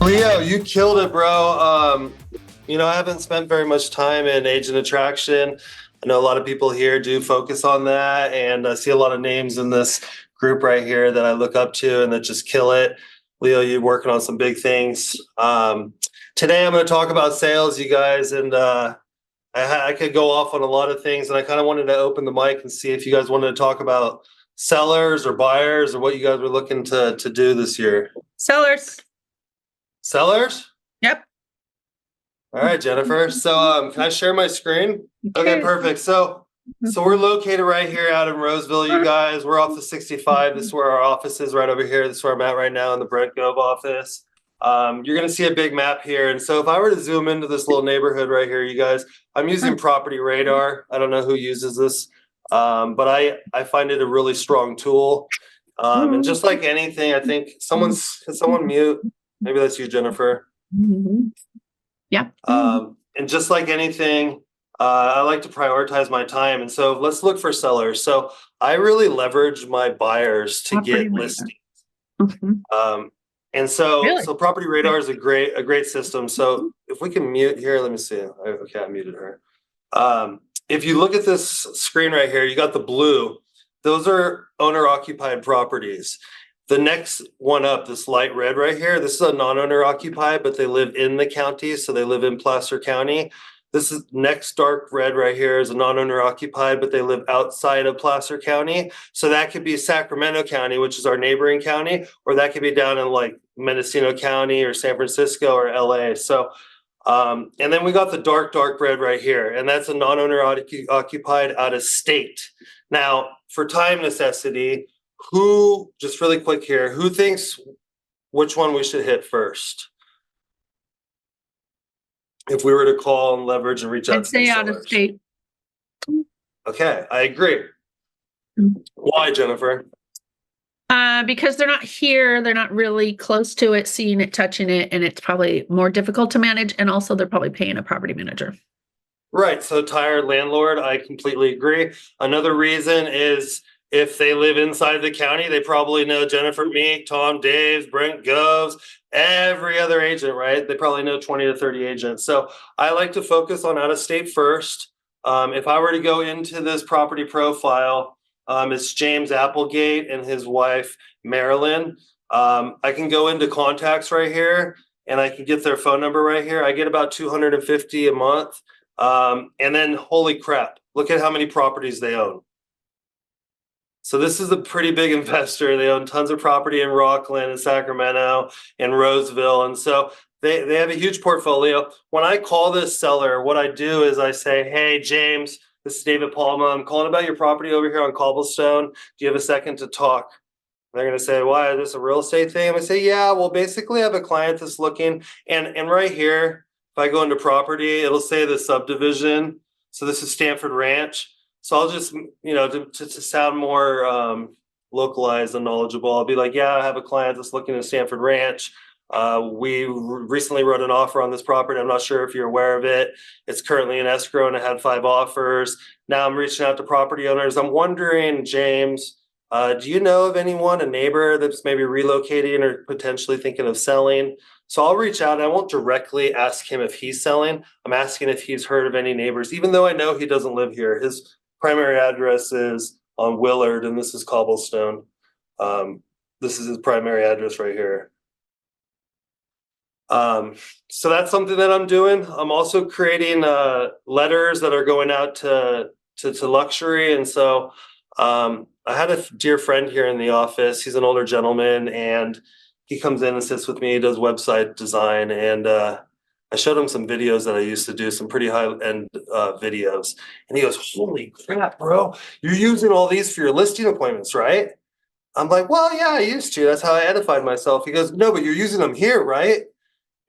Leo, you killed it, bro. I haven't spent very much time in agent attraction. I know a lot of people here do focus on that, and I see a lot of names in this group right here that I look up to and that just kill it. Leo, you're working on some big things. Today I'm going to talk about sales, you guys, and I could go off on a lot of things, and I kind of wanted to open the mic and see if you guys wanted to talk about sellers or buyers or what you guys were looking to do this year. Sellers. Sellers? Yep. All right, Jennifer. So can I share my screen? Okay, perfect. So we're located right here out in Roseville, you guys. We're off the 65. This is where our office is, right over here. This is where I'm at right now in the Brent Gove office. You're going to see a big map here. And so if I were to zoom into this little neighborhood right here, you guys, I'm using Property Radar. I don't know who uses this, but I find it a really strong tool. And just like anything, I think can someone mute? Maybe that's you, Jennifer. Yeah. And just like anything, I like to prioritize my time. And so let's look for sellers. So I really leverage my buyers to get listings. And so Property Radar is a great system. So if we can mute here, let me see. Okay, I muted her. If you look at this screen right here, you got the blue. Those are owner-occupied properties. The next one up, this light red right here, this is a non-owner occupied, but they live in the county, so they live in Placer County. This is next dark red right here is a non-owner occupied, but they live outside of Placer County. So that could be Sacramento County, which is our neighboring county, or that could be down in like Mendocino County or San Francisco or LA. So, and then we got the dark red right here, and that's a non-owner occupied out of state. Now, for time necessity, just really quick here, who thinks which one we should hit first? If we were to call and leverage and reach out I'd say out of state. Okay, I agree. Why, Jennifer? Because they're not here, they're not really close to it, seeing it, touching it, and it's probably more difficult to manage, and also they're probably paying a property manager. Right, so tired landlord, I completely agree. Another reason is if they live inside the county, they probably know Jennifer Meek, Tom Daves, Brent Goves, every other agent, right? They probably know 20 to 30 agents. So I like to focus on out of state first. If I were to go into this property profile, it's James Applegate and his wife, Marilyn. I can go into contacts right here and I can get their phone number right here. I get about 250 a month. And then holy crap, look at how many properties they own. So this is a pretty big investor. They own tons of property in Rockland and Sacramento and Roseville. And so they have a huge portfolio. When I call this seller, what I do is I say, hey, James, this is David Palma. I'm calling about your property over here on Cobblestone. Do you have a second to talk? And they're going to say, why, is this a real estate thing? I'm going to say, yeah, well, basically I have a client that's looking. And right here, if I go into property, it'll say the subdivision. So this is Stanford Ranch. So I'll just, to sound more localized and knowledgeable, I'll be like, yeah, I have a client that's looking at Stanford Ranch. We recently wrote an offer on this property. I'm not sure if you're aware of it. It's currently in escrow and it had 5 offers. Now I'm reaching out to property owners. I'm wondering, James, do you know of anyone, a neighbor that's maybe relocating or potentially thinking of selling? So I'll reach out. I won't directly ask him if he's selling. I'm asking if he's heard of any neighbors, even though I know he doesn't live here. His primary address is on Willard, and this is Cobblestone. This is his primary address right here. So that's something that I'm doing. I'm also creating letters that are going out to luxury. And so I had a dear friend here in the office. He's an older gentleman, and he comes in and sits with me. He does website design, and I showed him some videos that I used to do, some pretty high-end videos. And he goes, holy crap, bro, you're using all these for your listing appointments, right? I'm like, well, yeah, I used to. That's how I edified myself. He goes, no, but you're using them here, right?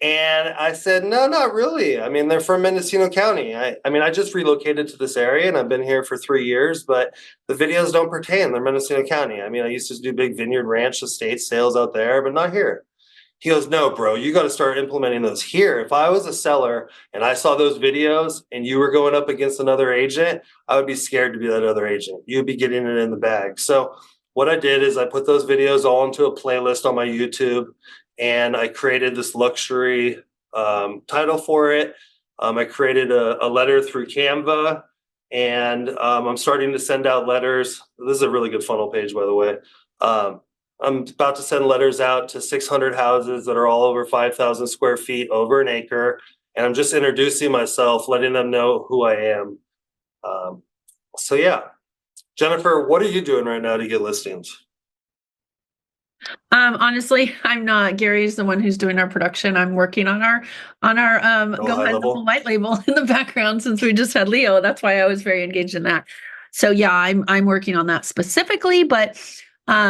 And I said, no, not really. I mean, they're from Mendocino County. I just relocated to this area, and I've been here for 3 years, but the videos don't pertain. They're Mendocino County. I used to do big vineyard ranch estate sales out there, but not here. He goes, no, bro, you got to start implementing those here. If I was a seller and I saw those videos and you were going up against another agent, I would be scared to be that other agent. You'd be getting it in the bag. So what I did is I put those videos all into a playlist on my YouTube. and I created this luxury title for it. I created a letter through Canva, and I'm starting to send out letters. This is a really good funnel page, by the way. I'm about to send letters out to 600 houses that are all over 5,000 square feet, over an acre. And I'm just introducing myself, letting them know who I am. So yeah, Jennifer, what are you doing right now to get listings? Honestly, I'm not. Gary's the one who's doing our production. I'm working on our Oh, go high ahead, the level. white label in the background since we just had Leo. That's why I was very engaged in that. So yeah, I'm working on that specifically, but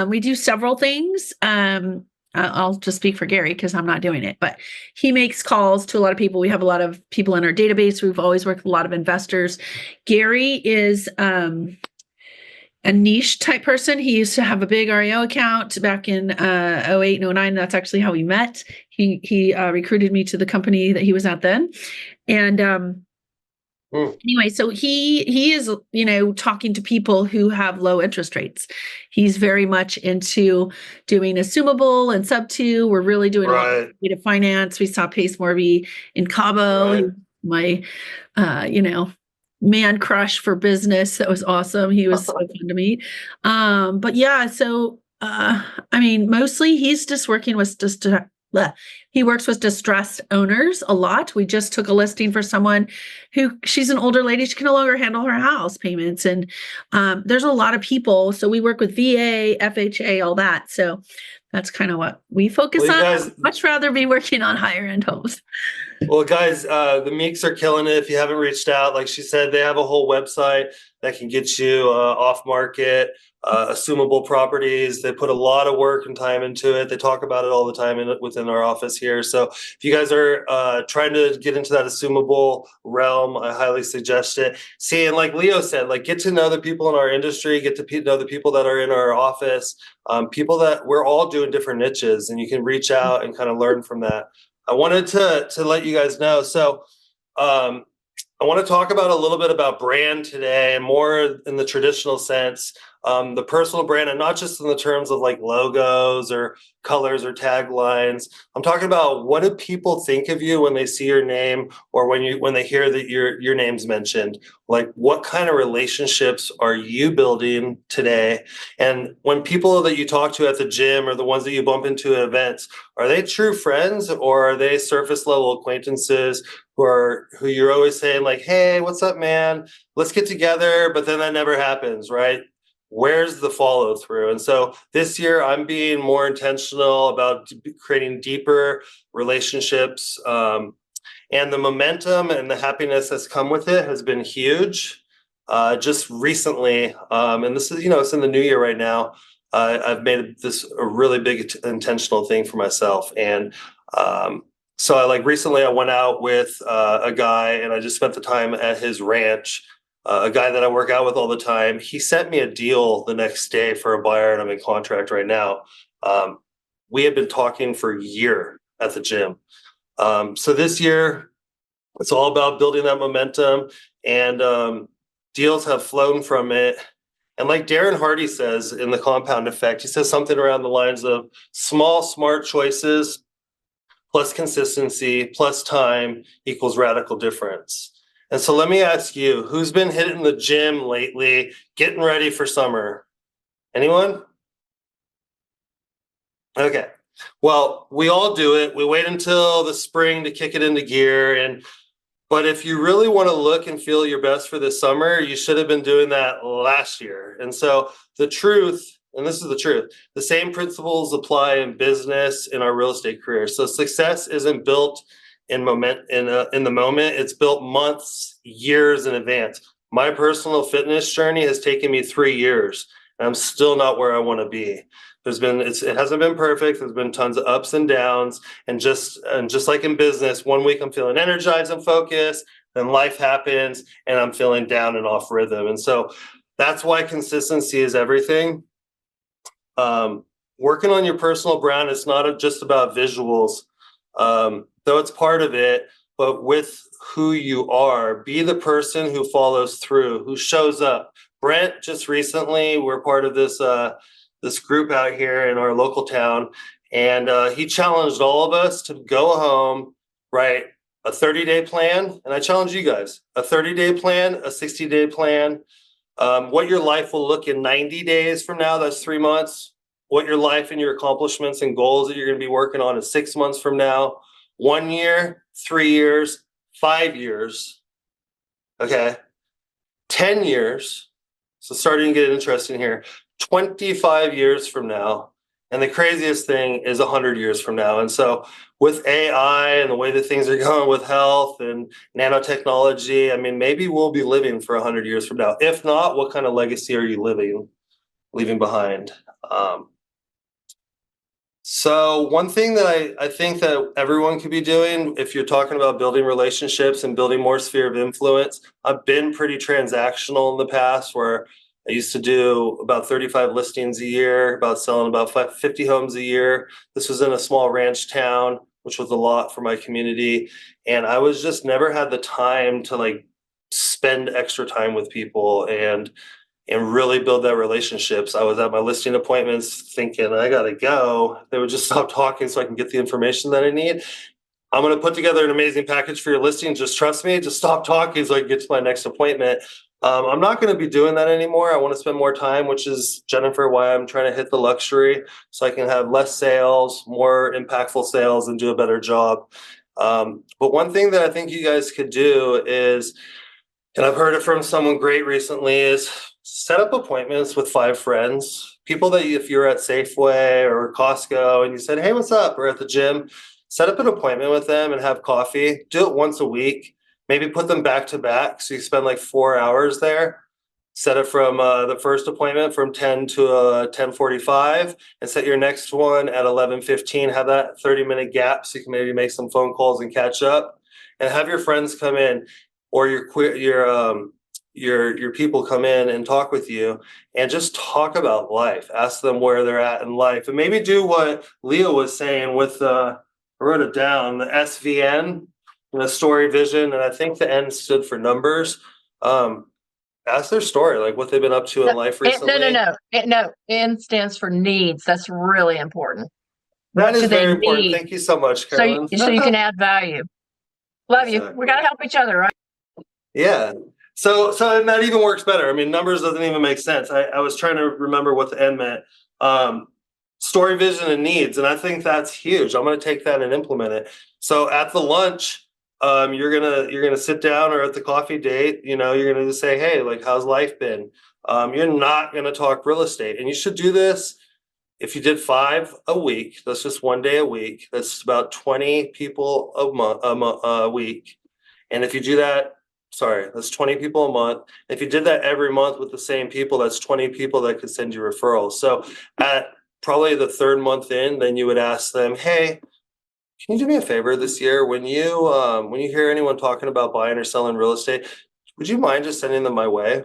we do several things. I'll just speak for Gary because I'm not doing it, but he makes calls to a lot of people. We have a lot of people in our database. We've always worked with a lot of investors. Gary is a niche type person. He used to have a big REO account back in 08 and 09. That's actually how we met. He recruited me to the company that he was at then. And anyway, so he is, talking to people who have low interest rates. He's very much into doing assumable and sub two. We're really doing a lot of Right, creative finance. We saw Pace Morby in Cabo. right. My man crush for business. That was awesome. He was so fun to meet. But yeah, so mostly he's just working with he works with distressed owners a lot. We just took a listing for someone she's an older lady. She can no longer handle her house payments. And there's a lot of people. So we work with VA, FHA, all that. So that's kind of what we focus on. Guys, I'd much rather be working on higher end homes. well, guys, the Meeks are killing it. If you haven't reached out, like she said, they have a whole website that can get you off market, assumable properties. They put a lot of work and time into it. They talk about it all the time within our office here. So if you guys are trying to get into that assumable realm, I highly suggest it. See, and like Leo said, like get to know the people in our industry, get to know the people that are in our office, people that we're all doing different niches, and you can reach out and kind of learn from that. I wanted to let you guys know. So I want to talk about a little bit about brand today, and more in the traditional sense, the personal brand, and not just in the terms of like logos or colors or taglines. I'm talking about, what do people think of you when they see your name, or when they hear that your name's mentioned? Like, what kind of relationships are you building today? And when people that you talk to at the gym, or the ones that you bump into at events, are they true friends, or are they surface level acquaintances who you're always saying like, hey, what's up, man? Let's get together, but then that never happens, right? Where's the follow through? And so this year I'm being more intentional about creating deeper relationships, and the momentum and the happiness that's come with it has been huge. Just recently, and this is, it's in the new year right now, I've made this a really big intentional thing for myself. And so recently I went out with a guy, and I just spent the time at his ranch. A guy that I work out with all the time. He sent me a deal the next day for a buyer, and I'm in contract right now. We had been talking for a year at the gym. So this year, it's all about building that momentum, and deals have flown from it. And like Darren Hardy says in The Compound Effect, he says something around the lines of small, smart choices plus consistency plus time equals radical difference. And so let me ask you, who's been hitting the gym lately, getting ready for summer? Anyone? Okay. Well, we all do it. We wait until the spring to kick it into gear. But if you really want to look and feel your best for this summer, you should have been doing that last year. And so the truth, and this is the truth, the same principles apply in business, in our real estate career. So success isn't built in the moment. It's built months, years in advance. My personal fitness journey has taken me 3 years, and I'm still not where I want to be. It hasn't been perfect. There's been tons of ups and downs, and just like in business, one week I'm feeling energized and focused, then life happens and I'm feeling down and off rhythm. And so that's why consistency is everything. Working on your personal brand is not just about visuals, though it's part of it, but with who you are. Be the person who follows through, who shows up. Brent, just recently, we're part of this group out here in our local town, And he challenged all of us to go home, write a 30-day plan. And I challenge you guys, a 30-day plan, a 60-day plan, what your life will look in 90 days from now, that's 3 months, what your life and your accomplishments and goals that you're going to be working on is 6 months from now, 1 year, 3 years, 5 years, okay, 10 years. So starting to get interesting here, 25 years from now. And the craziest thing is 100 years from now. And so with AI and the way that things are going with health and nanotechnology, I mean, maybe we'll be living for 100 years from now. If not, what kind of legacy are you leaving behind? So one thing that I think that everyone could be doing, if you're talking about building relationships and building more sphere of influence, I've been pretty transactional in the past where I used to do about 35 listings a year, about selling about 50 homes a year. This was in a small ranch town, which was a lot for my community. And I was just never had the time to like spend extra time with people and really build that relationships. I was at my listing appointments thinking I gotta go. They would just stop talking so I can get the information that I need. I'm gonna put together an amazing package for your listing. Just trust me, just stop talking so I can get to my next appointment. I'm not gonna be doing that anymore. I wanna spend more time, which is, Jennifer, why I'm trying to hit the luxury so I can have less sales, more impactful sales, and do a better job. But one thing that I think you guys could do is, and I've heard it from someone great recently, is set up appointments with 5 friends, people that if you're at Safeway or Costco and you said, hey, what's up? We're at the gym, set up an appointment with them and have coffee. Do it once a week. Maybe put them back to back. So you spend like 4 hours there. Set it from the first appointment from 10 to 10:45 and set your next one at 11:15. Have that 30-minute gap so you can maybe make some phone calls and catch up and have your friends come in or your people come in and talk with you and just talk about life. Ask them where they're at in life and maybe do what Leo was saying with I wrote it down, the SVN, the story, vision, and I think the N stood for numbers. Ask their story, like what they've been up to in life recently. No. N stands for needs. That's really important. That is very important. Thank you so much, Carolyn. So you can add value. Love you. We got to help each other, right? Yeah. So and that even works better. I mean, numbers doesn't even make sense. I was trying to remember what the N meant. Story, vision, and needs. And I think that's huge. I'm going to take that and implement it. So at the lunch, you're gonna sit down, or at the coffee date, you're gonna just say, hey, like, how's life been? You're not gonna talk real estate. And you should do this if you did 5 a week. That's just 1 day a week. That's about 20 people a week. And if you do that, that's 20 people a month. If you did that every month with the same people, that's 20 people that could send you referrals. So at probably the 3rd month in, then you would ask them, hey, can you do me a favor this year? When you hear anyone talking about buying or selling real estate, would you mind just sending them my way?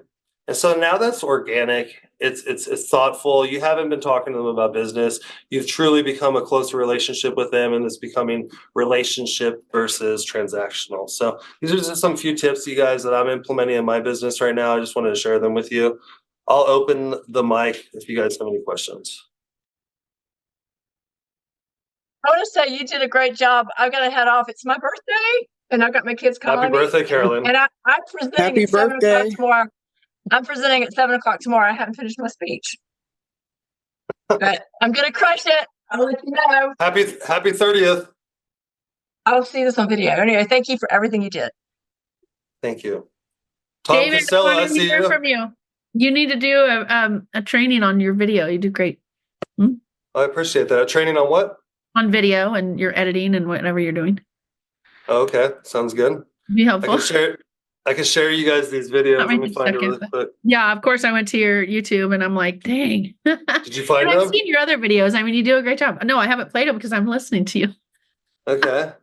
And so now that's organic. It's thoughtful. You haven't been talking to them about business. You've truly become a closer relationship with them, and it's becoming relationship versus transactional. So these are just some few tips, you guys, that I'm implementing in my business right now. I just wanted to share them with you. I'll open the mic if you guys have any questions. I want to say you did a great job. I've got to head off. It's my birthday, and I've got my kids calling me. Happy birthday, Carolyn. And I'm presenting at 7 o'clock tomorrow. I'm presenting at 7 o'clock tomorrow. I haven't finished my speech. But I'm going to crush it. I'll let you know. Happy 30th. I'll see this on video. Anyway, thank you for everything you did. Thank you. Tom David, Costello, I see you. From you. You need to do a training on your video. You do great. I appreciate that. A training on what? On video and your editing and whatever you're doing. Oh, okay. Sounds good. Be helpful. I can share you guys these videos. Let me find it really quick. Yeah, of course I went to your YouTube and I'm like, dang. Did you find them? I've seen your other videos. I mean, you do a great job. No, I haven't played them because I'm listening to you. Okay.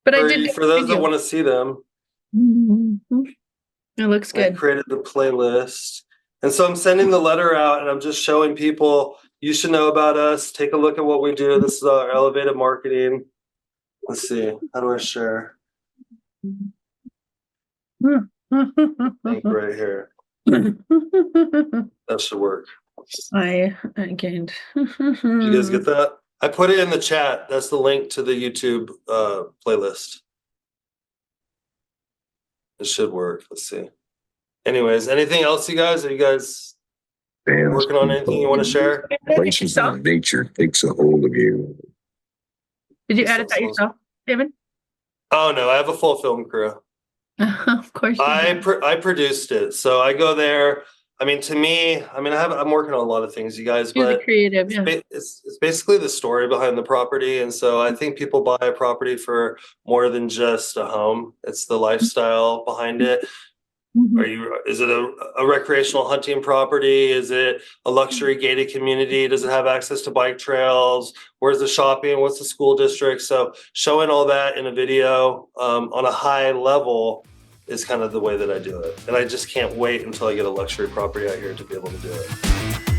But I did. For those that want to see them. Mm-hmm. It looks good. I created the playlist. And so I'm sending the letter out and I'm just showing people, you should know about us. Take a look at what we do. This is our elevated marketing. Let's see. How do I share? Link right here. That should work. I gained. Did you guys get that? I put it in the chat. That's the link to the YouTube playlist. It should work. Let's see. Anyways, anything else, you guys? Are you guys working on anything you want to share? Places of nature takes a hold of you. Did you edit that yourself, David? Oh no, I have a full film crew. Of course. I produced it, so I go there. I mean, to me, I'm working on a lot of things, you guys, You're but the creative, it's basically the story behind the property. And so I think people buy a property for more than just a home. It's the lifestyle behind it. Is it a recreational hunting property? Is it a luxury gated community? Does it have access to bike trails? Where's the shopping? What's the school district? So showing all that in a video on a high level is kind of the way that I do it. And I just can't wait until I get a luxury property out here to be able to do it.